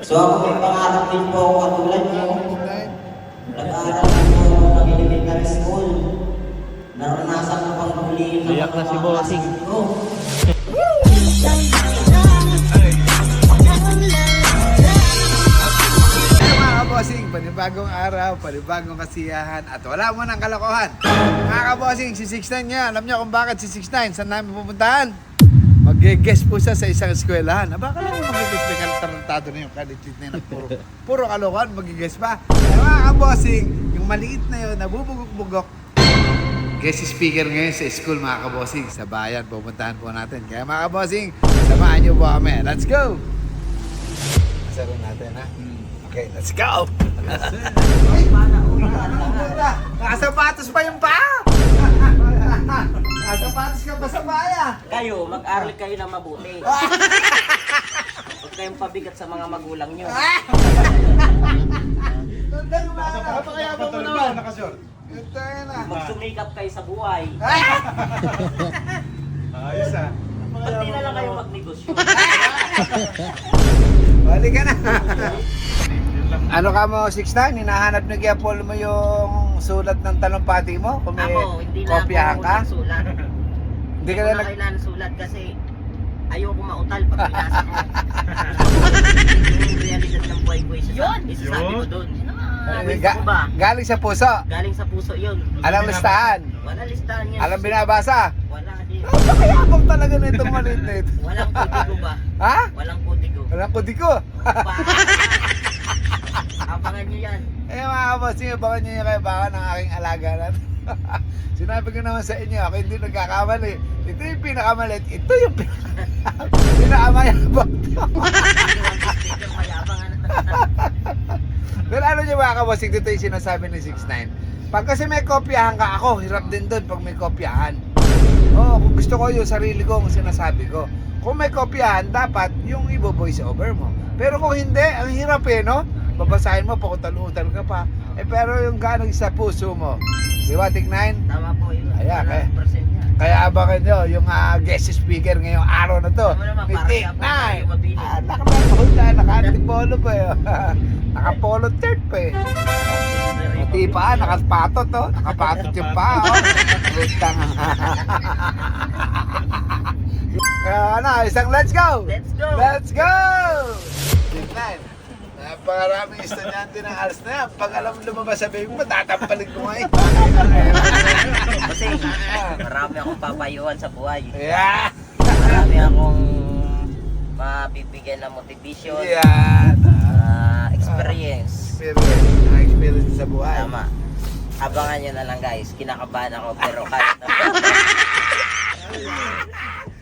So ako may pangarap din po ako katulad nyo. Nag-aaral din po ako ng elementary school. Naranasan ko pang huliin ng Iyak na si Bossing. ko. Mga kabossing, panibagong araw, panibagong kasiyahan, at wala mo ng kalokohan. Mga kabossing, si 6'9 niya, alam niyo kung bakit si 6'9, saan namin pupuntahan? Mag-guest po siya sa isang eskwelahan. Aba, ka lang mag-guest, may tarantado na yung kalitit na yun, puro kalokohan, mag-guest pa. Ay, mga kabossing, yung maliit na yun, nabubugok-bugok. Guest speaker ngayon sa school, mga kabossing, sa bayan, pupuntahan po natin. Kaya mga kabossing, samahan niyo po kami. Let's go! Masaro natin, ha? Okay, let's go! Nakasapatos pa yung paa! Nakasapatos ka pa sa baya! Kayo, mag-aral kayo na mabuti. Huwag kayong pabigat sa mga magulang nyo. Napakayabang mo naman! Ito na! Magsumikap kayo sa buhay. Ayos ah! Ba't di na lang kayo magnegosyo? Bali ka na! Ano ka mo, 6'9"? Hinahanap na kaya Paul mo yung sulat ng talumpati mo? Kung may Ako, hindi na kopyahan ako ka? nagsulat. Hindi ka Hindi na ko na kailangan sulat kasi ayoko mautal pag binasa ko. Yung realidad ng buhay ko, isasabi ko doon. Gusto ko ba? Galing sa puso. Galing sa puso yun. Alam listahan. Wala listahan yan. Alam binabasa. Wala din. Napakayabang talaga na itong maliit na ito. Walang kodigo ba? Ha? Walang kodigo. Walang kudiko. Abangan nyo yan. Eh mga kabossing, abangan nyo yung kaibahan ng aking alaga natin. Sinabi ko naman sa inyo, ako hindi nagkakamali. Ito yung pinakamalit, ito yung pinakamayabang. Sticker mayabangan. Pero ano nyo mga kabossing, dito yung sinasabi ni 6'9". Pag kasi may kopyahan ka, ako hirap din doon pag may kopyahan. Oo, kung gusto ko yung sarili ko, ang sinasabi ko. Kung may kopyahan, dapat yung ibo-voice over mo. Pero kung hindi, ang hirap eh, no? Babasahin mo, pakutal-utal ka pa. Eh pero yung galing sa puso mo, di ba, Tig9? Tama po yun. Ayan, 100% yan. Kaya abangan nyo yung guest speaker ngayong araw na to. Tama naman, Ni para Tig9. kaya po tayo mabili. Naka-polo pa eh. Naka-polo shirt pa eh. Mati pa, nakapatot to. Nakapatot yung pa. Utang. Kaya ano, isang let's go! Let's go! Let's go! Tig9. Napakaraming estudyante ng ALS na yan. Pag alam lumabas sa baby mo, tatampalin ko nga eh. Kasi marami akong papayuhan sa buhay. Yeah! Marami akong mabibigyan ng motivation, Yeah! experience. Experience sa buhay. Tama. Abangan nyo na lang guys. Kinakabahan ako pero kahit na.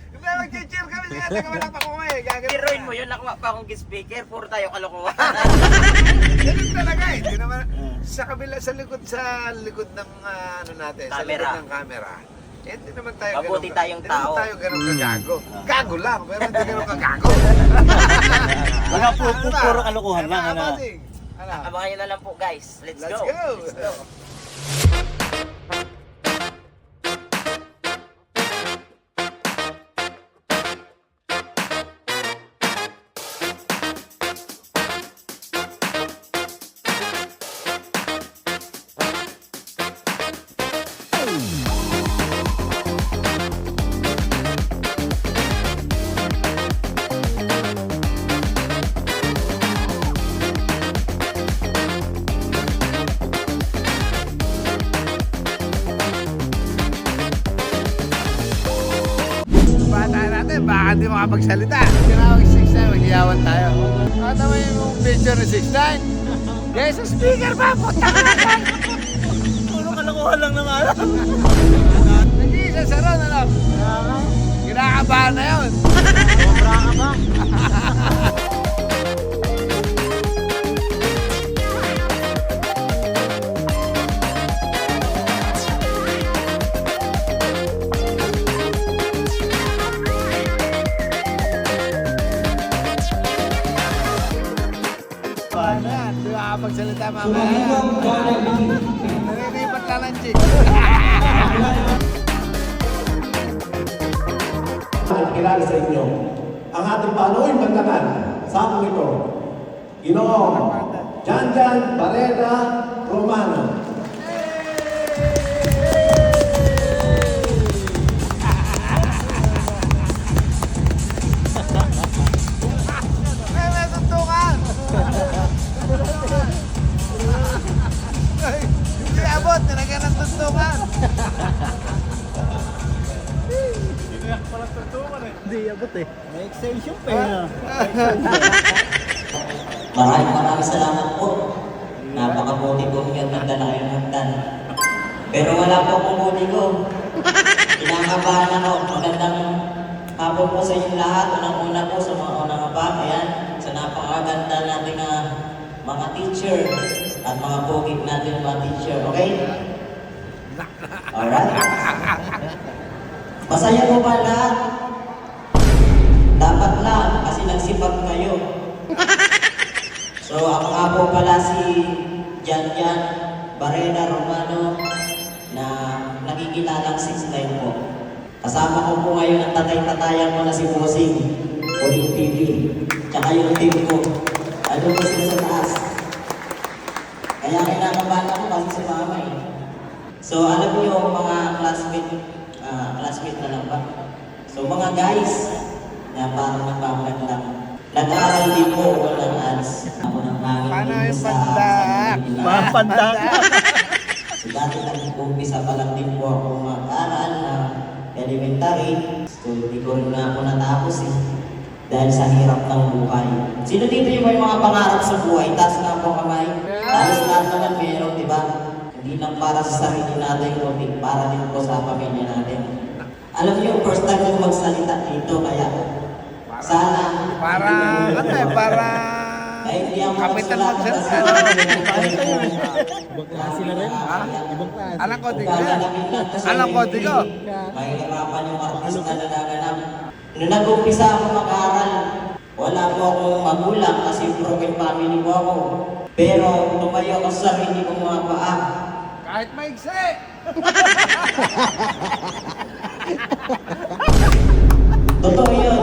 Hindi, mag-cheer kami. Sige, taga-malak pa ko eh. Heroin mo yun. Nakuha pa akong guest speaker. Puro tayo kalokohan. Ganun talaga eh. Hindi naman, sa kabila, sa likod ng ano natin, sa Camera. likod ng camera. Eh, hindi naman tayo Mabuti tayong hindi naman tao. tayo ganun kagago. Gago lang, pero hindi ganun kagago. Wala po, puro kalokohan lang, ano? Ano? Abangan nyo na lang po guys. Let's Let's go. go. Let's go. Bata natin, baka di makapagsalita. Tinawag 6'9", maghiyawan tayo. Ano mo yung picture ni 6'9"? Yes, sa speaker ba? Punta ka na dyan! Puro kalokohan lang naman. Nag-iisa sa ron, ano? Kinakabahan na yun. Sobra ka ba? Paano yan? Di makapagsalita mamaya. Naninipat lang ng chick. Kilala sa inyo ang ating Panginoon Bantanan sa akong ito. Ginoong Janjan Barreda Romano. Ay, may tuntukan! Ay, hindi abot, nilagyan ng tuntukan. Hindi abot eh. May extension pa yun. Maraming salamat po. Napakabuti po yung nagdala kayo ng hagdan. Pero wala po akong buti ko. Kinakabahan ako. Magandang hapon po sa inyong lahat. Unang-una po sa mga unang kababayan. Sa napakaganda natin na mga teacher at mga pugig natin mga teacher. Okay? Alright? Masaya po ba lahat? Dapat lang kasi nagsipag kayo. So ako nga po pala si Janjan Barreda Romano na nakikilalang 6'9" po. Kasama ko po ngayon ang tatay-tatayan ko na si Bossing, Uling TV, tsaka yung team ko. Ano po sila sa taas. Kaya kinakabahan ako kasi si mama eh. So alam niyo mga classmate na lang ba? So mga guys, na parang nagbabalag lang. Nag-aaral din po ako ng ads. Ako nang Paano nanginginig yung sa pandak? Mga pandak. So dati nag-umpisa pa lang din po ako mag-aaral na elementary. So hindi ko rin na ako natapos eh. Dahil sa hirap ng buhay. Sino dito yung may mga pangarap sa buhay? Taas na po kamay. Halos lahat naman meron, di ba? Hindi lang para sa sarili natin, kundi para din po sa pamilya natin. Alam niyo, first time ko magsalita dito, kaya sana... Para, ano eh, para... Kahit hindi ako Kapitan magsalita magsalita. Ibang klase na rin. Ibang klase. Alang ko, tingnan. Alang ko, tingnan. Mahirapan yung artista na naganap. Nung nag-umpisa ako mag-aaral, wala po akong magulang kasi broken family po ako. Pero tumayo ako sa sarili kong mga paa. Kahit maigsi! Totoo yun.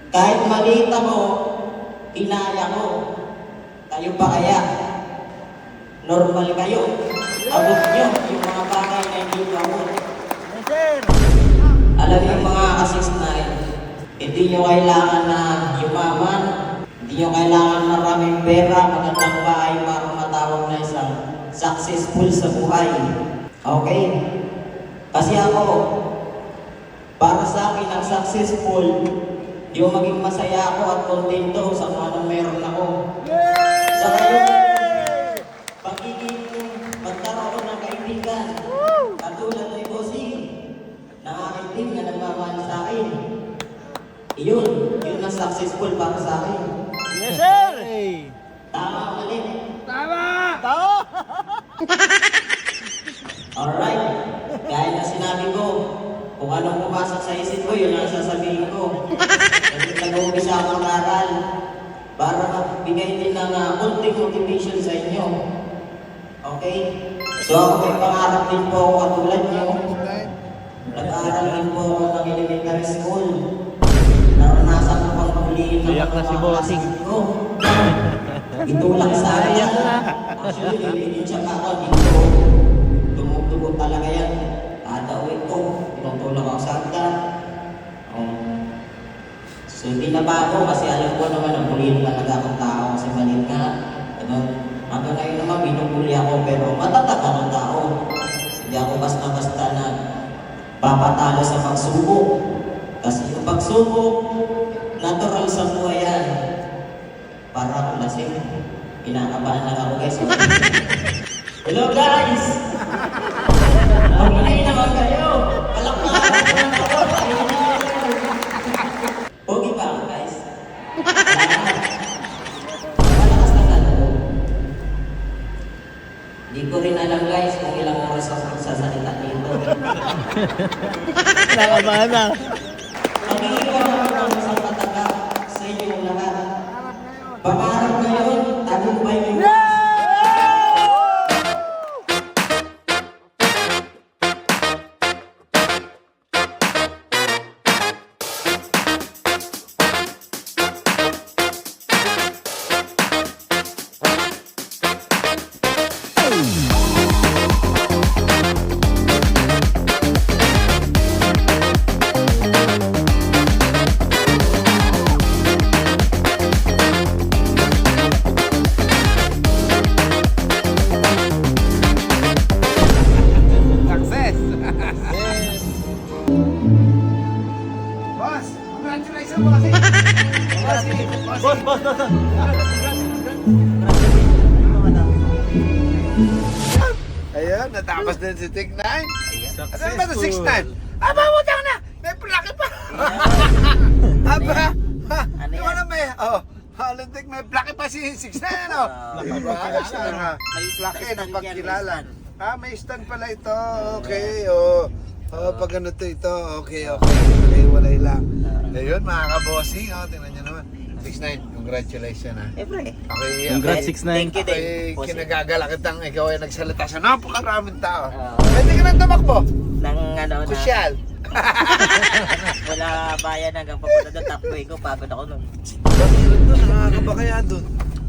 Kahit maliit ako, kinaya ko. Kayo pa kaya? Normal kayo. Abot nyo yung mga bagay na hindi ko abot. Yes, sir. Alam niyo mga ka-6'9", hindi nyo kailangan na yumaman, hindi nyo kailangan maraming pera, magandang bahay para matawag na isang successful sa buhay. Okay? Kasi ako, para sa akin, ang successful, di mo maging masaya ako at kontento sa kung anong meron ako. Sa kayo, pagiging magkaroon ko ng kaibigan, katulad ni Bossing, na aking team na nagmamahal sa akin. Yun ang successful para sa akin. Yes, sir. Tama o mali? Tama! Tao. Alright. Gaya na sinabi ko, kung anong pumasok sa isip ko, yun ang sasabihin ko. Kasi nag-uumpisa ako mag-aral para magbigay din ng konting motivation sa inyo. Okay? So ako may pangarap din po ako katulad nyo. Nag-aaral din po ako ng elementary school. Naranasan ko pang puliin ng Iyak na si Bossing. ko. Itulak sa akin. Iyak na. Actually, bibigyan siya pa ako dito. Tumutubo talaga yan. Kada uwi ko, tinutulak ako sa hagdan. So hindi na bago kasi alam ko naman ang puliin talaga akong tao kasi maliit nga. Hanggang ngayon naman binubuli ako pero matatag ang tao. Hindi ako basta-basta na papatalo sa pagsubok. Kasi yung pagsubok, natural sa buhay yan. Para ako lasing. Kinakabahan lang ako guys. Hello guys! Mag-inay naman kayo! Palakpakan ko lang ako! Pogi ba ako guys? Malakas na lalo. Hindi ko rin alam guys kung ilang oras ako magsasalita dito. Nakabahan na. Pag-iiwan ako ng isang mataga sa inyong lahat. Pangarap ngayon, tagumpay niyo. Ayun, natapos din si Tig9. Ano ba ito 6'9"? Aba, utang na! May plaki pa! Aba! Ano Yung yan? ano may... Oh, Lintik, may plaki pa si 6'9", ano? Diba? May plaki ng pagkilala. May stand pala ito. Okay, pag ano to ito, okay. Walay lang. Ayun, mga kabossing, tingnan nyo naman. 6'9", congratulations ha. Siyempre. Okay, Congrats, okay. 6'9". Thank you din. Okay, Bossing. kinagagala kitang ikaw ay nagsalita sa napakaraming tao. Pwede ka nang tumakbo. Nang ano na. Kusyal. Wala bayan hanggang papunta doon. Takboy ko. Pagod ako nun. Bakit doon? Nakakaba kaya doon?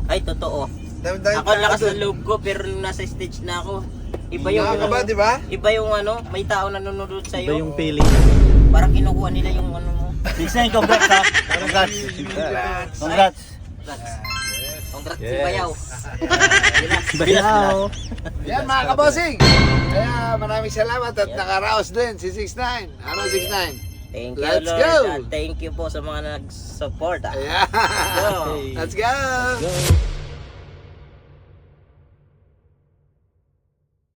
Ay, totoo. Dami-dami Ako tao lakas doon. ng loob ko pero nung nasa stage na ako. Iba yung Nakakaba, di ba? Iba yung ano, may tao nanonood sa Iba iyo. yung feeling. Parang kinukuha nila yung ano mo. 6'9", congrats ha. Congrats. Congrats. Congrats si Yes. Bayaw. Bayaw. Yan mga kabosing. Kaya maraming salamat at nakaraos din si 6'9". Ano 6'9"? Thank you, Let's Lord. go. At thank you po sa mga nag-support. Ayan. Go. Let's go. Go.